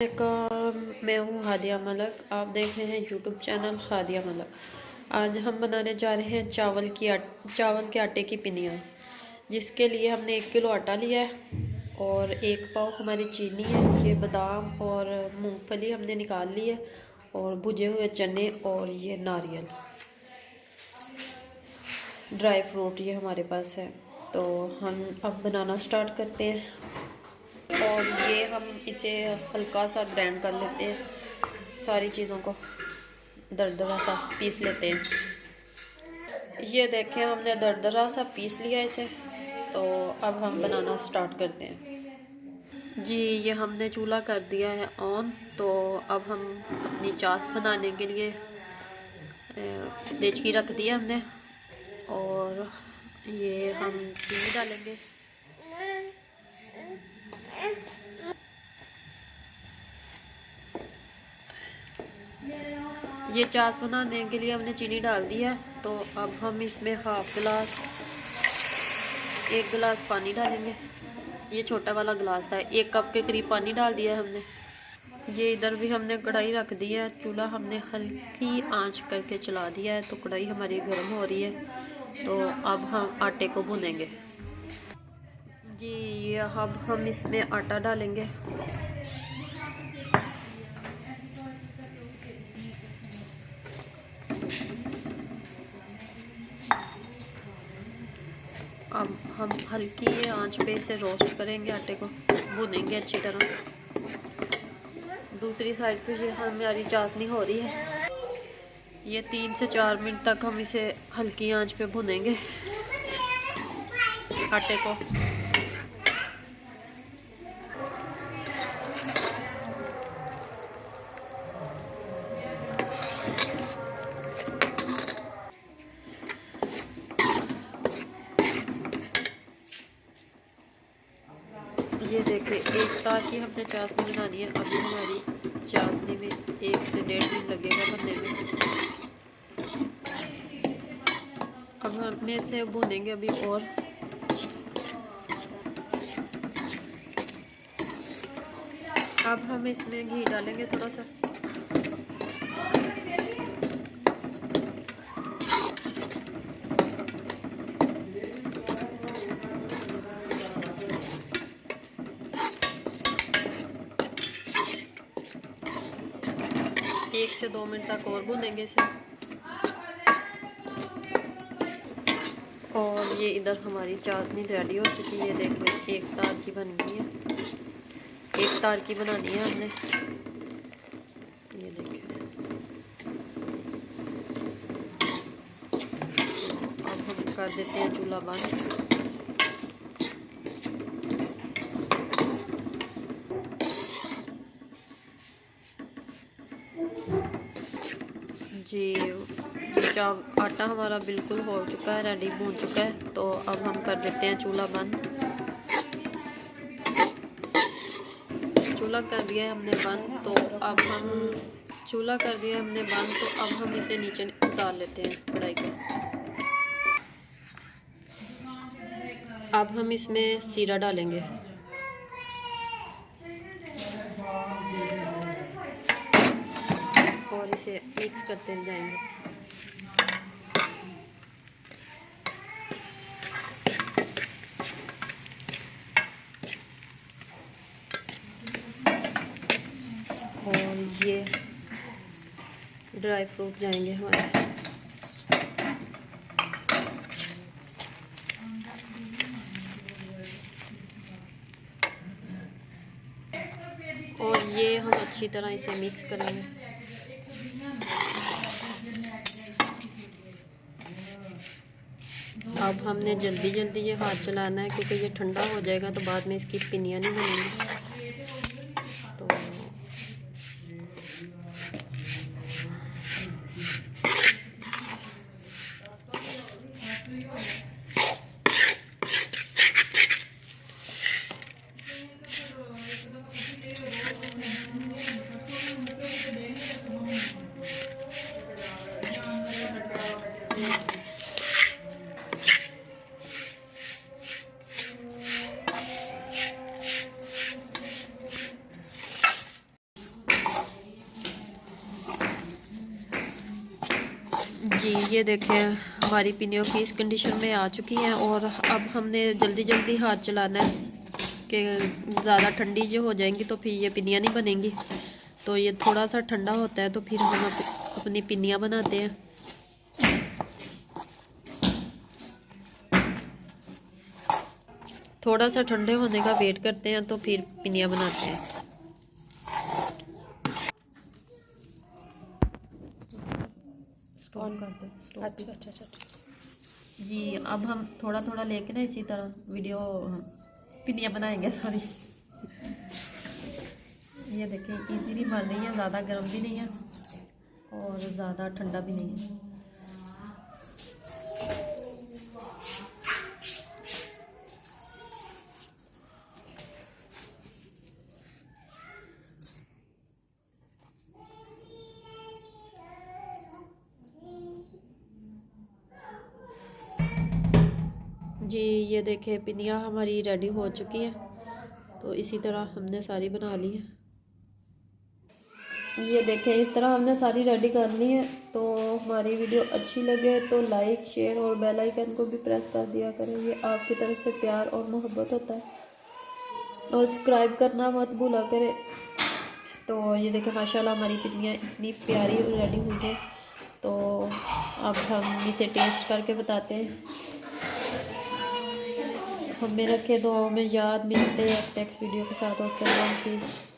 मैं हूँ हादिया मलक। आप देख रहे हैं यूट्यूब चैनल हादिया मलक। आज हम बनाने जा रहे हैं चावल के आटे की पिनिया, जिसके लिए हमने 1 किलो आटा लिया है और 1 पाव हमारी चीनी है। ये बादाम और मूंगफली हमने निकाल ली है और भुजे हुए चने और ये नारियल ड्राई फ्रूट ये हमारे पास है। तो हम अब बनाना स्टार्ट करते हैं और ये हम इसे हल्का सा ग्राइंड कर लेते हैं, सारी चीज़ों को दरदरा सा पीस लेते हैं। ये देखें हमने दरदरा सा पीस लिया इसे। तो अब हम बनाना स्टार्ट करते हैं। जी ये हमने चूल्हा कर दिया है ऑन। तो अब हम अपनी चाट बनाने के लिए देचकी रख दी है हमने और ये हम चीनी डालेंगे। ये चास बनाने के लिए हमने चीनी डाल दी है। तो अब हम इसमें 1 गिलास पानी डालेंगे। ये छोटा वाला गिलास था, 1 कप के करीब पानी डाल दिया हमने। ये इधर भी हमने कढ़ाई रख दी है, चूल्हा हमने हल्की आंच करके चला दिया है। तो कढ़ाई हमारी गर्म हो रही है। तो अब हम आटे को भूनेंगे। जी ये अब हम इसमें आटा डालेंगे। अब हम हल्की आंच पे इसे रोस्ट करेंगे, आटे को भूनेंगे अच्छी तरह। दूसरी साइड पे ये हमारी चाशनी हो रही है। ये 3 से 4 मिनट तक हम इसे हल्की आंच पे भूनेंगे आटे को। ये देखिए 1 तार की हमने चाशनी बनानी है। अभी हमारी चाशनी में 1 से 1.5 दिन लगेगा बनने में। अब हम इसे भूनेंगे अभी और। अब हम इसमें घी डालेंगे थोड़ा सा। एक से 2 मिनट तक और भूनेंगे इसे। और ये इधर हमारी चाशनी रेडी हो चुकी है। देख लें 1 तार की बन गई है। 1 तार की बनानी है हमने। ये देखिए अब हम कर देते हैं चूल्हा बंद। जी आटा हमारा बिल्कुल हो चुका है, रेडी भून चुका है। तो अब हम कर देते हैं चूल्हा बंद। चूल्हा कर दिया है हमने बंद। तो अब हम चूल्हा कर दिया है हमने बंद। तो अब हम इसे नीचे उतार लेते हैं कढ़ाई को। अब हम इसमें सीरा डालेंगे। और इसे मिक्स करते जाएंगे। और ये ड्राई फ्रूट जाएंगे हमारे। और ये हम अच्छी तरह इसे मिक्स करेंगे। अब हमने जल्दी जल्दी ये हाथ चलाना है, क्योंकि ये ठंडा हो जाएगा तो बाद में इसकी पिनियाँ नहीं बनेंगी। तो ये देखें हमारी पिनियों की इस कंडीशन में आ चुकी हैं और अब हमने जल्दी जल्दी हाथ चलाना है कि ज़्यादा ठंडी जो हो जाएंगी तो फिर ये पिनियाँ नहीं बनेंगी। तो ये थोड़ा सा ठंडा होता है तो फिर हम अपनी पिनियाँ बनाते हैं। थोड़ा सा ठंडे होने का वेट करते हैं तो फिर पिनियाँ बनाते हैं। ऑन कर दे। अच्छा अच्छा अच्छा जी। अब हम थोड़ा थोड़ा लेके ना इसी तरह वीडियो पिनियाँ बनाएंगे सारी। ये देखिए इजीली बन रही है, ज़्यादा गर्म भी नहीं है और ज़्यादा ठंडा भी नहीं है। जी ये देखिए पिनियाँ हमारी रेडी हो चुकी है। तो इसी तरह हमने सारी बना ली है। ये देखें इस तरह हमने सारी रेडी कर ली है। तो हमारी वीडियो अच्छी लगे तो लाइक शेयर और बेल आइकन को भी प्रेस कर दिया करें। ये आपकी तरफ से प्यार और मोहब्बत होता है। और सब्सक्राइब करना मत भूला करें। तो ये देखें माशाल्लाह हमारी पिनियाँ इतनी प्यारी रेडी हुई है। तो अब हम इसे टेस्ट करके बताते हैं। हमें रखे दुआओं में याद। मिलते हैं नेक्स्ट वीडियो के साथ। ओके अल्लाह हाफिज़।